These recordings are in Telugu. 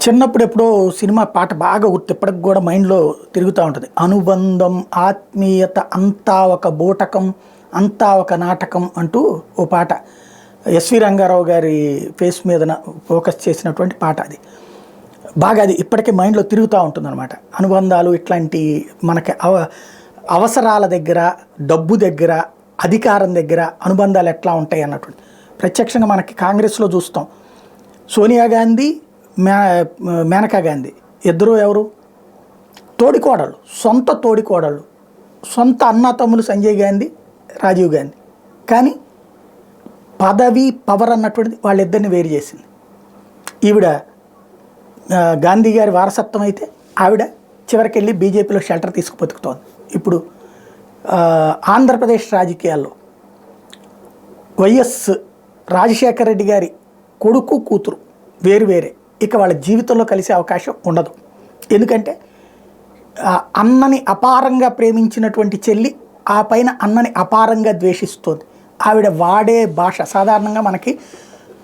చిన్నప్పుడు ఎప్పుడో సినిమా పాట బాగా గుర్తు ఇప్పటికి కూడా మైండ్లో తిరుగుతూ ఉంటుంది. అనుబంధం ఆత్మీయత అంతా ఒక బూటకం అంతా ఒక నాటకం అంటూ ఓ పాట ఎస్వి రంగారావు గారి ఫేస్ మీద ఫోకస్ చేసినటువంటి పాట. అది బాగా అది ఇప్పటికే మైండ్లో తిరుగుతూ ఉంటుందన్నమాట. అనుబంధాలు ఇట్లాంటి మనకి అవసరాల దగ్గర, డబ్బు దగ్గర, అధికారం దగ్గర అనుబంధాలు ఎట్లా ఉంటాయి అన్నటువంటి ప్రత్యక్షంగా మనకి కాంగ్రెస్లో చూస్తాం. సోనియా గాంధీ, మేనకా గాంధీ ఇద్దరు ఎవరు? తోడికోడళ్ళు, సొంత తోడికోడళ్ళు, సొంత అన్న తమ్ములు సంజయ్ గాంధీ, రాజీవ్ గాంధీ. కానీ పదవి పవర్ అన్నటువంటిది వాళ్ళిద్దరిని వేరు చేసింది. ఈవిడ గాంధీ గారి వారసత్వం అయితే ఆవిడ చివరికి వెళ్ళి బీజేపీలో షెల్టర్ తీసుకు బతుకుతోంది. ఇప్పుడు ఆంధ్రప్రదేశ్ రాజకీయాల్లో వైఎస్ రాజశేఖర రెడ్డి గారి కొడుకు కూతురు వేరే ఇక వాళ్ళ జీవితంలో కలిసే అవకాశం ఉండదు. ఎందుకంటే అన్నని అపారంగా ప్రేమించినటువంటి చెల్లి ఆ పైన అన్నని అపారంగా ద్వేషిస్తోంది. ఆవిడ వాడే భాష సాధారణంగా మనకి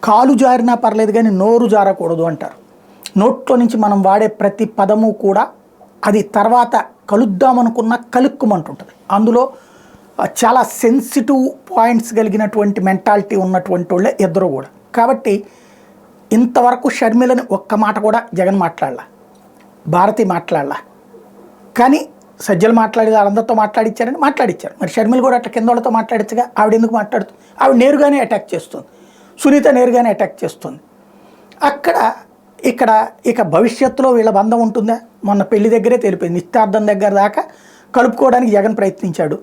కాలు జారినా పర్లేదు కానీ నోరు జారకూడదు అంటారు. నోట్లో నుంచి మనం వాడే ప్రతి పదము కూడా అది తర్వాత కలుద్దామనుకున్న కలుక్కుమంటుంటుంది. అందులో చాలా సెన్సిటివ్ పాయింట్స్ కలిగినటువంటి మెంటాలిటీ ఉన్నటువంటి వాళ్ళే ఇద్దరు కూడా. కాబట్టి ఇంతవరకు షర్మిలని ఒక్క మాట కూడా జగన్ మాట్లాడలా, భారతి మాట్లాడలా. కానీ సజ్జలు మాట్లాడి వాళ్ళందరితో మాట్లాడిచ్చారని మాట్లాడిచ్చారు. మరి షర్మిల కూడా అట్లా కింద వాళ్ళతో మాట్లాడచ్చుగా. ఆవిడ ఎందుకు మాట్లాడుతుంది? ఆవిడ నేరుగానే అటాక్ చేస్తుంది, సునీత నేరుగానే అటాక్ చేస్తుంది. ఇక్కడ ఇక భవిష్యత్తులో వీళ్ళ బంధం ఉంటుందా? మొన్న పెళ్లి దగ్గరే తెలిపింది. నిశ్చార్థం దగ్గర దాకా కలుపుకోవడానికి జగన్ ప్రయత్నించాడు,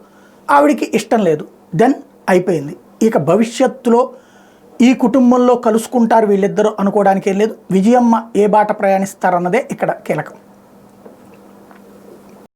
ఆవిడికి ఇష్టం లేదు, దెన్ అయిపోయింది. ఇక భవిష్యత్తులో ఈ కుటుంబంలో కలుసుకుంటారు వీళ్ళిద్దరూ అనుకోవడానికి ఏం లేదు. విజయమ్మ ఏ బాట ప్రయాణిస్తారన్నదే ఇక్కడ కీలకం.